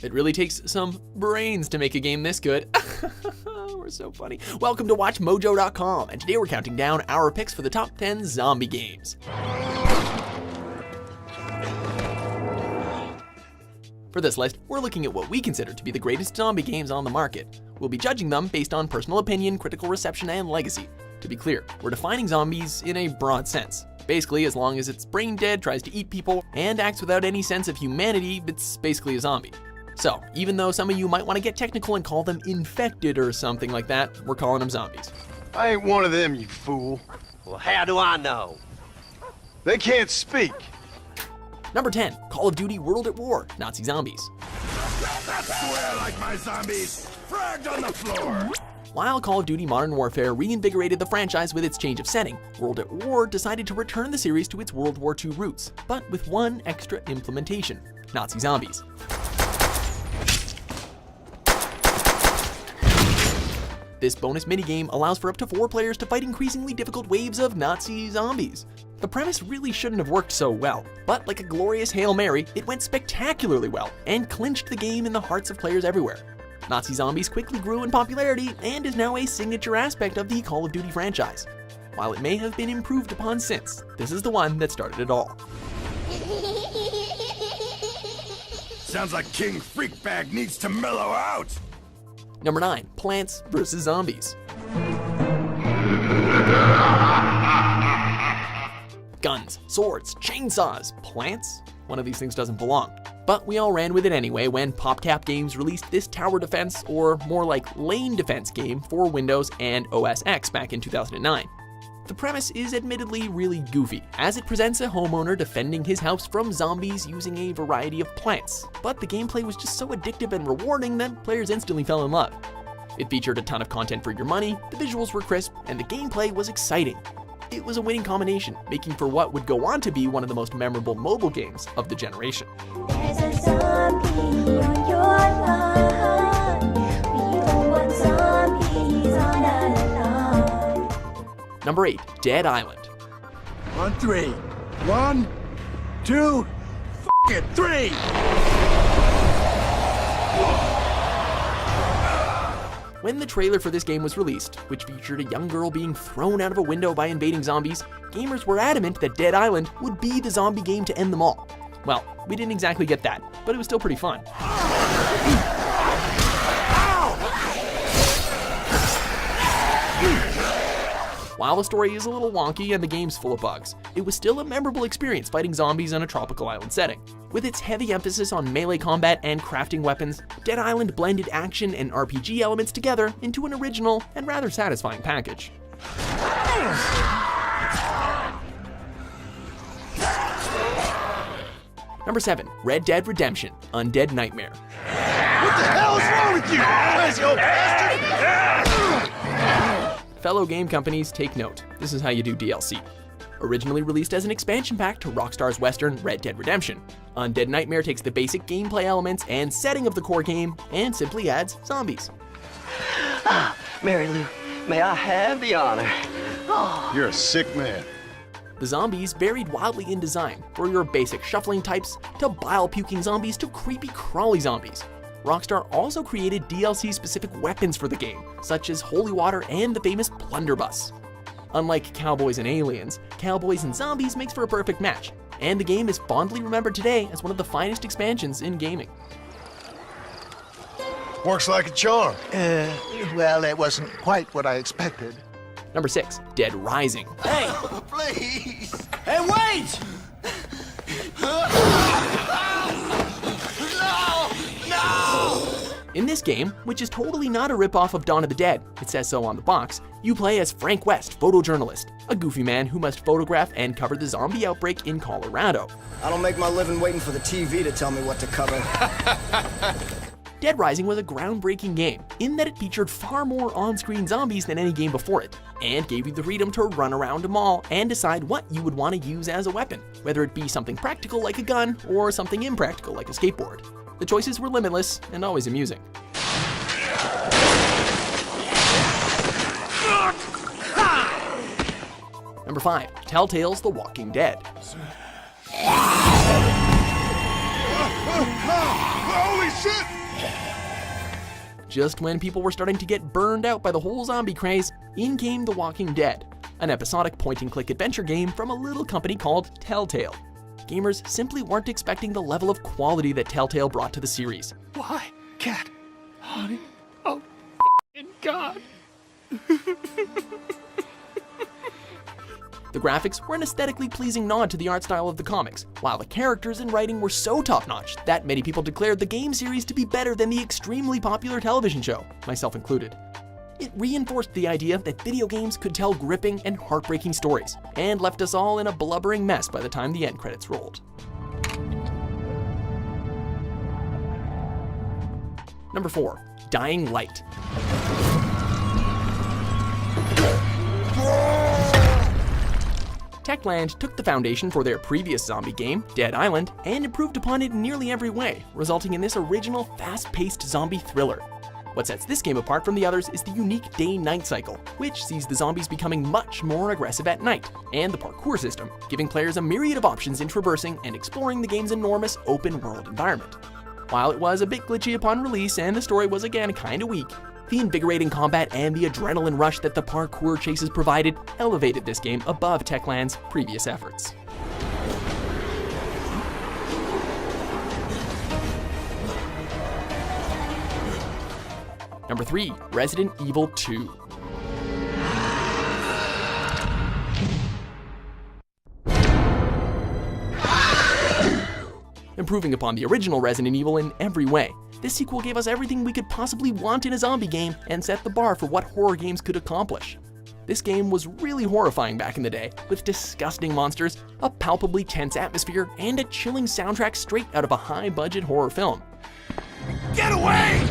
It really takes some brains to make a game this good. We're so funny. Welcome to WatchMojo.com, and today we're counting down our picks for the top 10 zombie games. For this list, we're looking at what we consider to be the greatest zombie games on the market. We'll be judging them based on personal opinion, critical reception, and legacy. To be clear, we're defining zombies in a broad sense. Basically, as long as it's brain dead, tries to eat people, and acts without any sense of humanity, it's basically a zombie. So, even though some of you might want to get technical and call them infected or something like that, we're calling them zombies. I ain't one of them, you fool. Well, how do I know? They can't speak. Number 10, Call of Duty World at War, Nazi Zombies. That's the way I like my zombies. Fragged on the floor. While Call of Duty Modern Warfare reinvigorated the franchise with its change of setting, World at War decided to return the series to its World War II roots, but with one extra implementation: Nazi zombies. This bonus minigame allows for up to 4 players to fight increasingly difficult waves of Nazi zombies. The premise really shouldn't have worked so well, but like a glorious Hail Mary, it went spectacularly well and clinched the game in the hearts of players everywhere. Nazi Zombies quickly grew in popularity and is now a signature aspect of the Call of Duty franchise. While it may have been improved upon since, this is the one that started it all. Sounds like King Freakbag needs to mellow out. Number 9, Plants vs. Zombies. Guns, swords, chainsaws, plants? One of these things doesn't belong. But we all ran with it anyway when PopTap Games released this tower defense, or more like lane defense game for Windows and OS X back in 2009. The premise is admittedly really goofy, as it presents a homeowner defending his house from zombies using a variety of plants. But the gameplay was just so addictive and rewarding that players instantly fell in love. It featured a ton of content for your money, the visuals were crisp, and the gameplay was exciting. It was a winning combination, making for what would go on to be one of the most memorable mobile games of the generation. There's a zombie on your lawn. We don't want zombies on our lawn. Number 8, Dead Island. On 3. 1, 2, f it, 3. When the trailer for this game was released, which featured a young girl being thrown out of a window by invading zombies, gamers were adamant that Dead Island would be the zombie game to end them all. Well, we didn't exactly get that, but it was still pretty fun. While the story is a little wonky and the game's full of bugs, it was still a memorable experience fighting zombies in a tropical island setting. With its heavy emphasis on melee combat and crafting weapons, Dead Island blended action and RPG elements together into an original and rather satisfying package. Number 7, Red Dead Redemption: Undead Nightmare. What the hell is wrong with you? Crazy old bastard! Fellow game companies, take note. This is how you do DLC. Originally released as an expansion pack to Rockstar's Western Red Dead Redemption, Undead Nightmare takes the basic gameplay elements and setting of the core game and simply adds zombies. Mary Lou, may I have the honor? You're a sick man. The zombies varied wildly in design, from your basic shuffling types to bile-puking zombies to creepy crawly zombies. Rockstar also created DLC-specific weapons for the game, such as Holy Water and the famous Blunderbuss. Unlike Cowboys and Aliens, Cowboys and Zombies makes for a perfect match, and the game is fondly remembered today as one of the finest expansions in gaming. Works like a charm. Well, it wasn't quite what I expected. Number 6, Dead Rising. Hey, Please. hey, wait! In this game, which is totally not a ripoff of Dawn of the Dead, it says so on the box, you play as Frank West, photojournalist, a goofy man who must photograph and cover the zombie outbreak in Colorado. I don't make my living waiting for the TV to tell me what to cover. Dead Rising was a groundbreaking game, in that it featured far more on-screen zombies than any game before it, and gave you the freedom to run around a mall and decide what you would want to use as a weapon, whether it be something practical like a gun or something impractical like a skateboard. The choices were limitless and always amusing. Number 5, Telltale's The Walking Dead. Holy shit! Just when people were starting to get burned out by the whole zombie craze, in came The Walking Dead, an episodic point-and-click adventure game from a little company called Telltale. Gamers simply weren't expecting the level of quality that Telltale brought to the series. Why, Cat? Honey? Oh, f***ing God. The graphics were an aesthetically pleasing nod to the art style of the comics, while the characters and writing were so top-notch that many people declared the game series to be better than the extremely popular television show, myself included. It reinforced the idea that video games could tell gripping and heartbreaking stories, and left us all in a blubbering mess by the time the end credits rolled. Number 4. Dying Light. Techland took the foundation for their previous zombie game, Dead Island, and improved upon it in nearly every way, resulting in this original, fast-paced zombie thriller. What sets this game apart from the others is the unique day-night cycle, which sees the zombies becoming much more aggressive at night, and the parkour system, giving players a myriad of options in traversing and exploring the game's enormous open-world environment. While it was a bit glitchy upon release and the story was again kinda weak, the invigorating combat and the adrenaline rush that the parkour chases provided elevated this game above Techland's previous efforts. Number 3. Resident Evil 2. Improving upon the original Resident Evil in every way, this sequel gave us everything we could possibly want in a zombie game and set the bar for what horror games could accomplish. This game was really horrifying back in the day, with disgusting monsters, a palpably tense atmosphere, and a chilling soundtrack straight out of a high-budget horror film. Get away!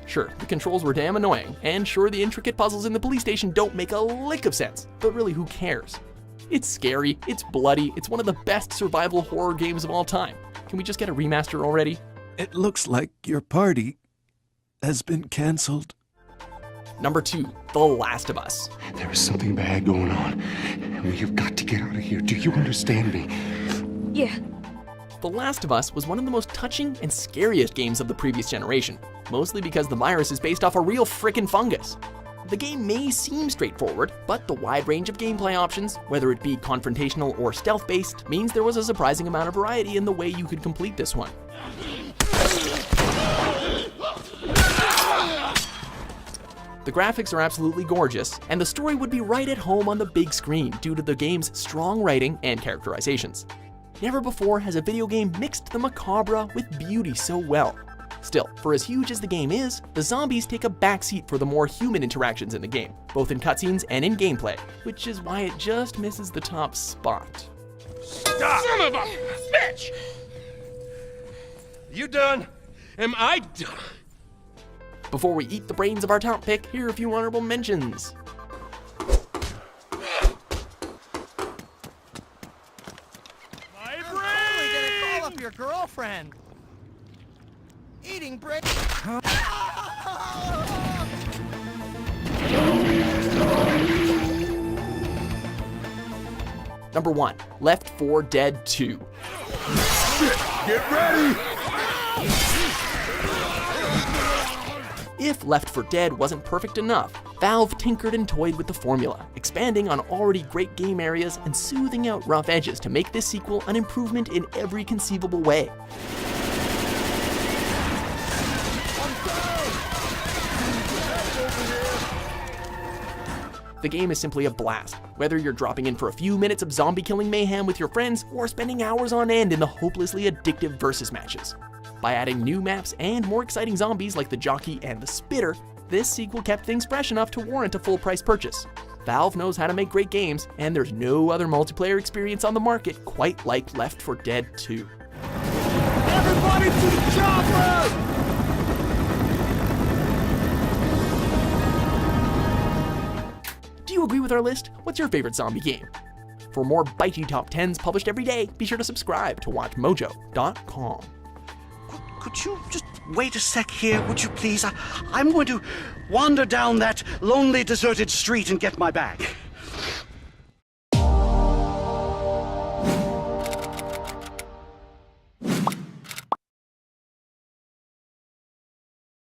Sure, the controls were damn annoying, and sure, the intricate puzzles in the police station don't make a lick of sense, but really, who cares? It's scary, it's bloody, it's one of the best survival horror games of all time. Can we just get a remaster already? It looks like your party has been canceled. Number 2, The Last of Us. There is something bad going on. You've got to get out of here. Do you understand me? Yeah. The Last of Us was one of the most touching and scariest games of the previous generation, mostly because the virus is based off a real frickin' fungus. The game may seem straightforward, but the wide range of gameplay options, whether it be confrontational or stealth-based, means there was a surprising amount of variety in the way you could complete this one. The graphics are absolutely gorgeous, and the story would be right at home on the big screen due to the game's strong writing and characterizations. Never before has a video game mixed the macabre with beauty so well. Still, for as huge as the game is, the zombies take a backseat for the more human interactions in the game, both in cutscenes and in gameplay, which is why it just misses the top spot. Stop! Son of a bitch! You done? Am I done? Before we eat the brains of our top pick, here are a few honorable mentions. Call up your girlfriend. Eating bread. Number 1, Left 4 Dead 2. Get ready! If Left 4 Dead wasn't perfect enough, Valve tinkered and toyed with the formula, expanding on already great game areas and smoothing out rough edges to make this sequel an improvement in every conceivable way. The game is simply a blast, whether you're dropping in for a few minutes of zombie killing mayhem with your friends or spending hours on end in the hopelessly addictive versus matches. By adding new maps and more exciting zombies like the Jockey and the Spitter, this sequel kept things fresh enough to warrant a full price purchase. Valve knows how to make great games, and there's no other multiplayer experience on the market quite like Left 4 Dead 2. Everybody to the chopper! Do you agree with our list? What's your favorite zombie game? For more bitey top 10s published every day, be sure to subscribe to WatchMojo.com. Could you just wait a sec here, would you please? I'm going to wander down that lonely, deserted street and get my bag.